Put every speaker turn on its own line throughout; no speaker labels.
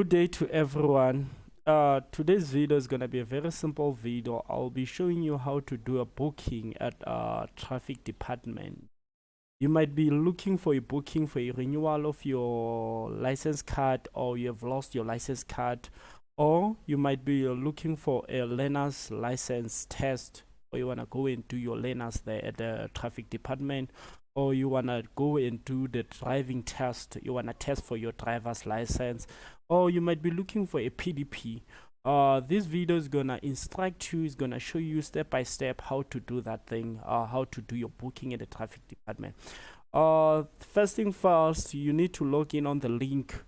Good day to everyone. Today's video is going to be a very simple video. I'll be showing you how to do a booking at traffic department. You might be looking for a booking for a renewal of your license card, or you have lost your license card, or you might be looking for a learner's license test, or you want to go and do your learners there at the traffic department, or you want to go and do the driving test. You want to test for your driver's license, or you might be looking for a PDP. This video is gonna instruct you, is gonna show you step by step how to do that thing, how to do your booking at the traffic department. First thing first, you need to log in on the link,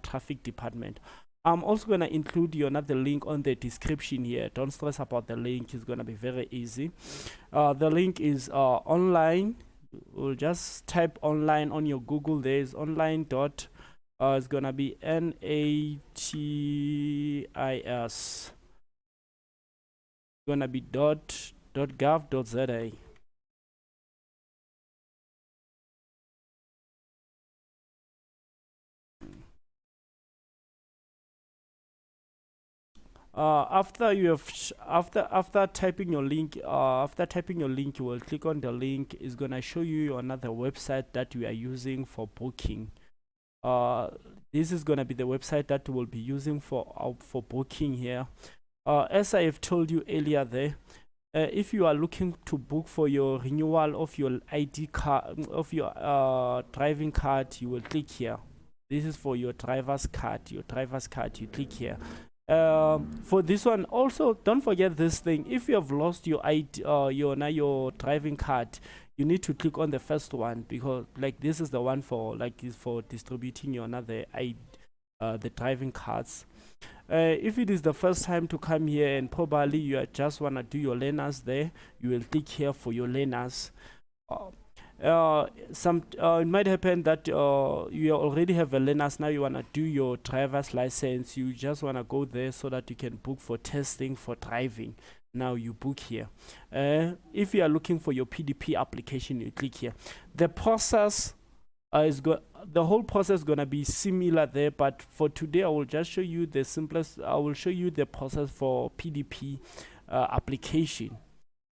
traffic department. I'm also gonna include you another link on the description here. Don't stress about the link, it's gonna be very easy. The link is online. We'll just type online on your Google. There's online dot it's gonna be NATIS, gonna be .gov.za. After you have after typing your link, you will click on the link. It's gonna show you another website that we are using for booking. This is gonna be the website that we'll be using for booking here. As I have told you earlier there, if you are looking to book for your renewal of your ID card, of your driving card, you will click here. This is for your driver's card. You click here. For this one also, don't forget this thing. If you have lost your ID, your driving card, you need to click on the first one, because like this is the one for distributing your another ID, the driving cards. If it is the first time to come here and probably you just want to do your learners there, you will click here for your learners. It might happen that you already have a learners, now you want to do your driver's license. You just want to go there so that you can book for testing for driving. Now you book here. If you are looking for your PDP application, you click here. The process the whole process is gonna be similar there, but for today I will just show you the simplest. I will show you the process for PDP application.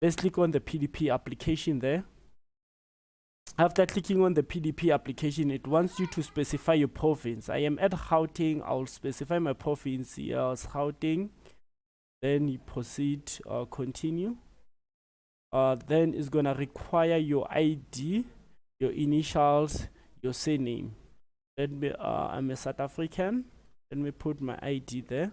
Let's click on the PDP application there. After clicking on the PDP application, it wants you to specify your province. I am at Gauteng. I'll specify my province here as Gauteng. Then you proceed, continue. Then it's gonna require your ID, your initials, your surname. Let me I'm a South African. Let me put my ID there.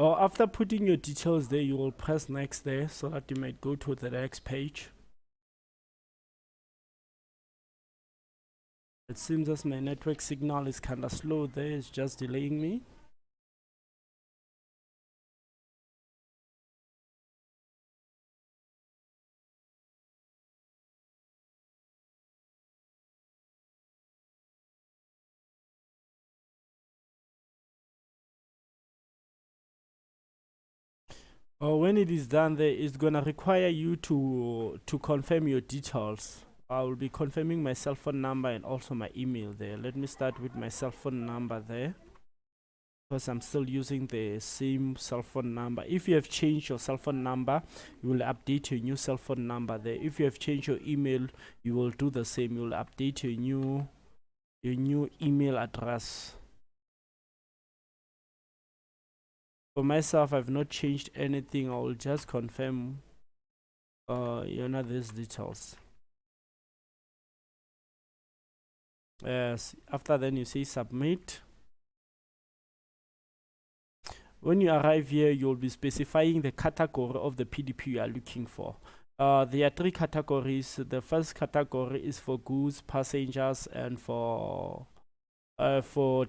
After putting your details there, you will press next there so that you might go to the next page. It seems as my network signal is kind of slow there, it's just delaying me. When it is done there, it's gonna require you to confirm your details. I will be confirming my cell phone number and also my email there. Let me start with my cell phone number there, because I'm still using the same cell phone number. If you have changed your cell phone number, you will update your new cell phone number there. If you have changed your email, you will do the same. You will update your new email address. For myself, I've not changed anything. I will just confirm these details. Yes, after then you say submit. When you arrive here, you'll be specifying the category of the PDP you are looking for. There are three categories. The first category is for goods, passengers, and for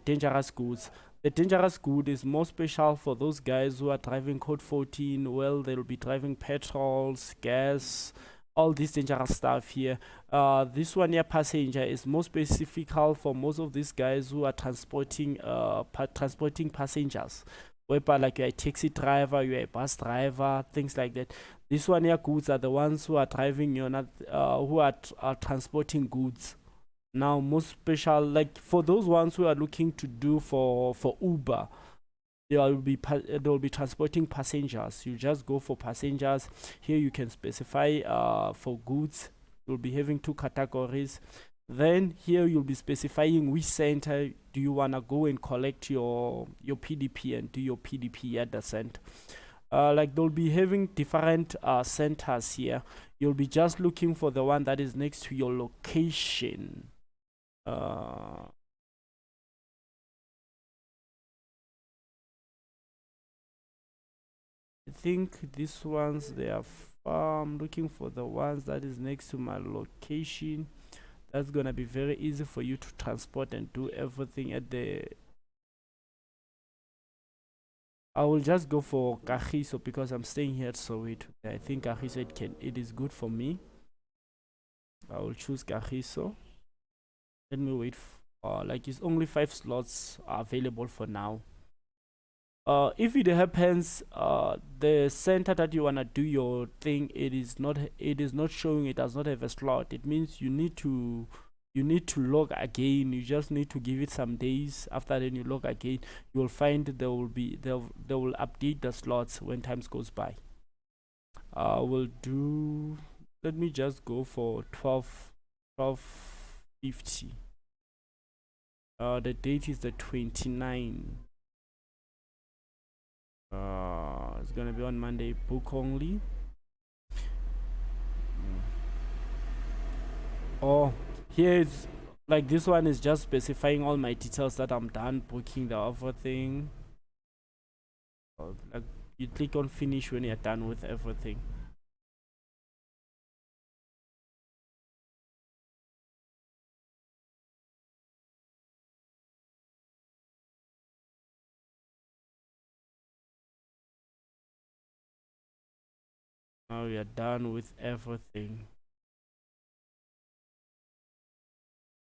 dangerous goods. The dangerous good is more special for those guys who are driving code 14. Well, they'll be driving petrols, gas, all this dangerous stuff here. This one here, passenger, is more specific for most of these guys who are transporting passengers. Whereby, like, you're a taxi driver, you're a bus driver, things like that. This one here, goods, are the ones who are driving, who are transporting goods. Now, most special, like for those ones who are looking to do for Uber, they will be transporting passengers. You just go for passengers. Here you can specify for goods. You'll be having two categories. Then here you'll be specifying which center do you wanna go and collect your PDP and do your PDP at the center. Like they'll be having different centers here. You'll be just looking for the one that is next to your location. I think these ones, they are I'm looking for the ones that is next to my location. That's gonna be very easy for you to transport and do everything at the. I will just go for Kagiso because I'm staying here at Soweto. I think Kagiso, it is good for me. I will choose Kagiso. Let me wait. Like, it's only 5 slots are available for now. If it happens the center that you want to do your thing, it is not showing, it does not have a slot, it means you need to log again. You just need to give it some days. After then you log again, you will find they will update the slots when times goes by. Let me just go for 12:50. The date is the 29th. It's gonna be on Monday. Book only. Oh, here it's like this one is just specifying all my details that I'm done booking the other thing. Like, you click on finish when you're done with everything. Now you're done with everything.